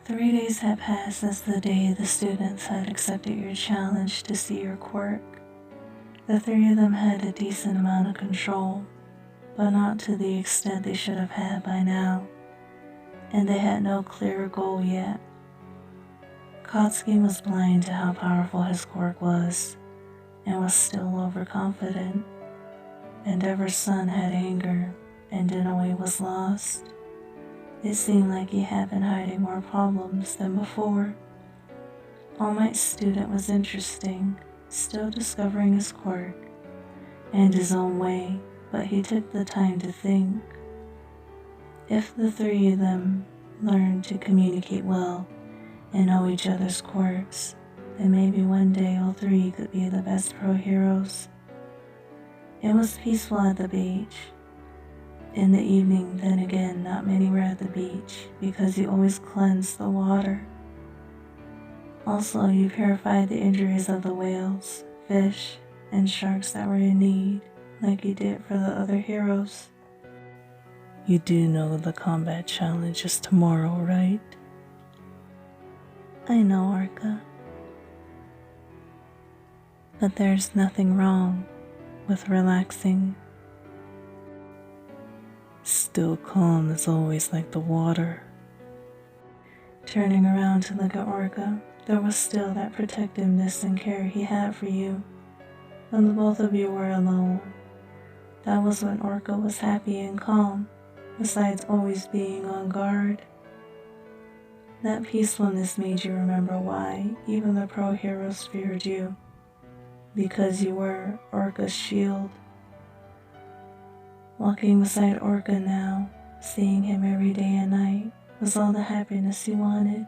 3 days had passed since the day the students had accepted your challenge to see your quirk. The three of them had a decent amount of control, but not to the extent they should have had by now, and they had no clear goal yet. Kotsky was blind to how powerful his quirk was, and was still overconfident. Endeavor's son had anger, and Dinaway was lost. It seemed like he had been hiding more problems than before. All Might's student was interesting, still discovering his quirk, and his own way, but he took the time to think. If the three of them learned to communicate well and know each other's quirks, then maybe one day all three could be the best pro heroes. It was peaceful at the beach. In the evening, then again, not many were at the beach because you always cleansed the water. Also, you purified the injuries of the whales, fish, and sharks that were in need, like you did for the other heroes. You do know the combat challenge is tomorrow, right? I know, Orca. But there's nothing wrong with relaxing. Still calm as always like the water. Turning around to look at Orca, there was still that protectiveness and care he had for you. When the both of you were alone, that was when Orca was happy and calm, besides always being on guard. That peacefulness made you remember why even the pro heroes feared you, because you were Orca's shield. Walking beside Orca now, seeing him every day and night, was all the happiness you wanted.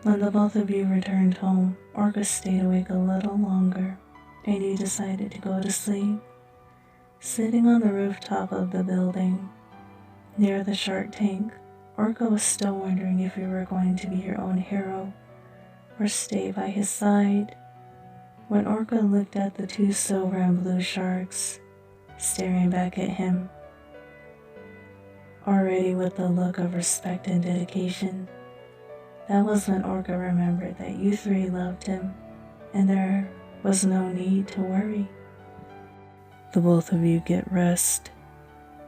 When the both of you returned home, Orca stayed awake a little longer, and you decided to go to sleep. Sitting on the rooftop of the building, near the shark tank, Orca was still wondering if you were going to be your own hero, or stay by his side. When Orca looked at the two silver and blue sharks, staring back at him, already with the look of respect and dedication, that was when Orca remembered that you three loved him, and there was no need to worry. The both of you get rest.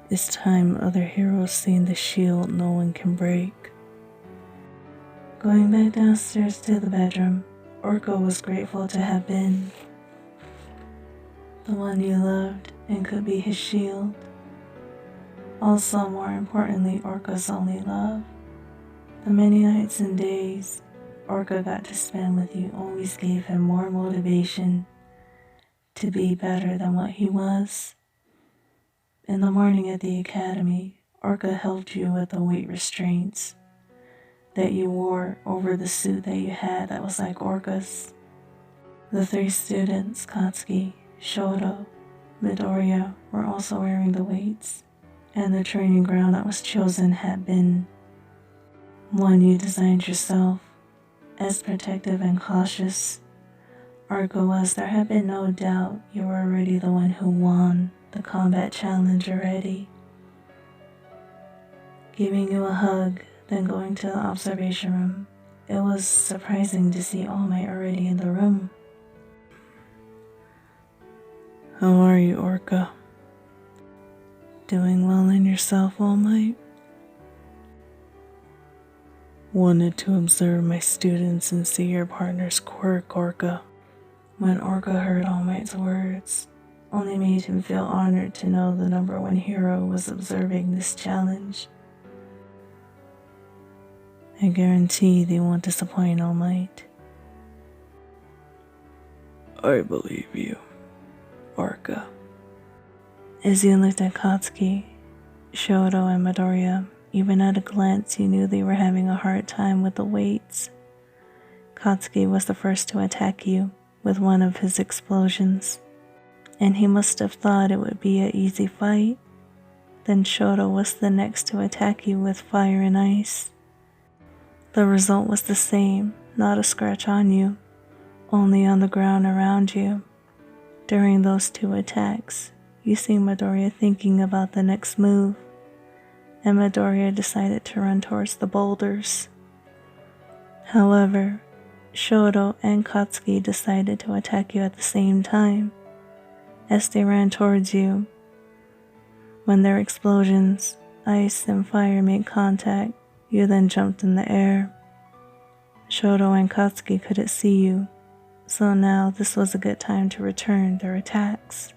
It's time other heroes seen the shield no one can break. Going back downstairs to the bedroom, Orca was grateful to have been the one you loved and could be his shield. Also, more importantly, Orca's only love. The many nights and days Orca got to spend with you always gave him more motivation to be better than what he was. In the morning at the academy, Orca helped you with the weight restraints that you wore over the suit that you had that was like Orca's. The three students, Kotsky, Shoto, Midoriya, were also wearing the weights, and the training ground that was chosen had been one you designed yourself. As protective and cautious Orca was, there had been no doubt you were already the one who won the combat challenge already. Giving you a hug, then going to the observation room, it was surprising to see All Might already in the room. How are you, Orca? Doing well in yourself, All Might? Wanted to observe my students and see your partner's quirk, Orca. When Orca heard All Might's words, only made him feel honored to know the #1 hero was observing this challenge. I guarantee they won't disappoint, All Might. I believe you, Orca. As you looked at Kotsky, Shoto, and Midoriya, even at a glance you knew they were having a hard time with the weights. Kotsky was the first to attack you with one of his explosions, and he must have thought it would be an easy fight. Then Shoto was the next to attack you with fire and ice. The result was the same, not a scratch on you, only on the ground around you. During those two attacks, you see Midoriya thinking about the next move, and Midoriya decided to run towards the boulders. However, Shoto and Katsuki decided to attack you at the same time as they ran towards you. When their explosions, ice and fire made contact, you then jumped in the air. Shoto and Katsuki couldn't see you, so now this was a good time to return their attacks.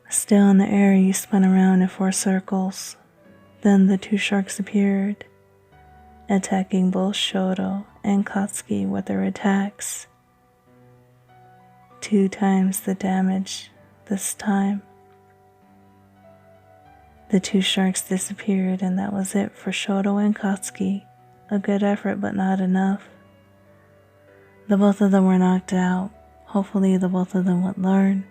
Still in the air, you spun around in 4 circles. Then the 2 sharks appeared, attacking both Shoto and Katsuki with their attacks. 2 times the damage this time. The 2 sharks disappeared, and that was it for Shoto and Katsuki. A good effort, but not enough. The both of them were knocked out. Hopefully the both of them would learn.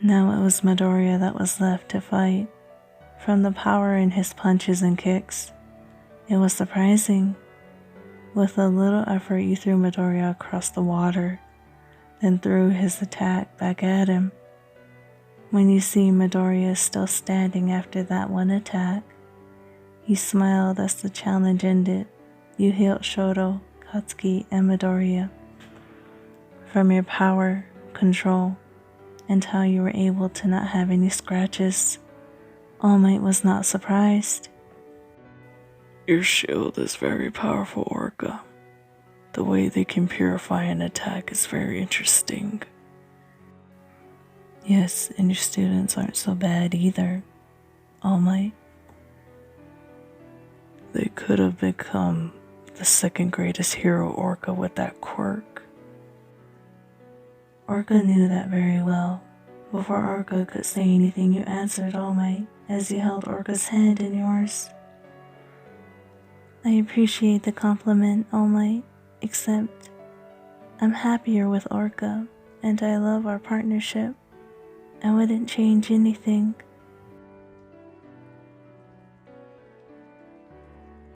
Now it was Midoriya that was left to fight. From the power in his punches and kicks, it was surprising. With a little effort, you threw Midoriya across the water, then threw his attack back at him. When you see Midoriya still standing after that one attack, you smiled as the challenge ended. You healed Shoto, Katsuki, and Midoriya. From your power, control, and how you were able to not have any scratches, All Might was not surprised. Your shield is very powerful, Orca. The way they can purify an attack is very interesting. Yes, and your students aren't so bad either, All Might. They could have become the second greatest hero, Orca, with that quirk. Orca knew that very well. Before Orca could say anything, you answered All Might as you held Orca's hand in yours. I appreciate the compliment, All Might, except I'm happier with Orca, and I love our partnership. I wouldn't change anything.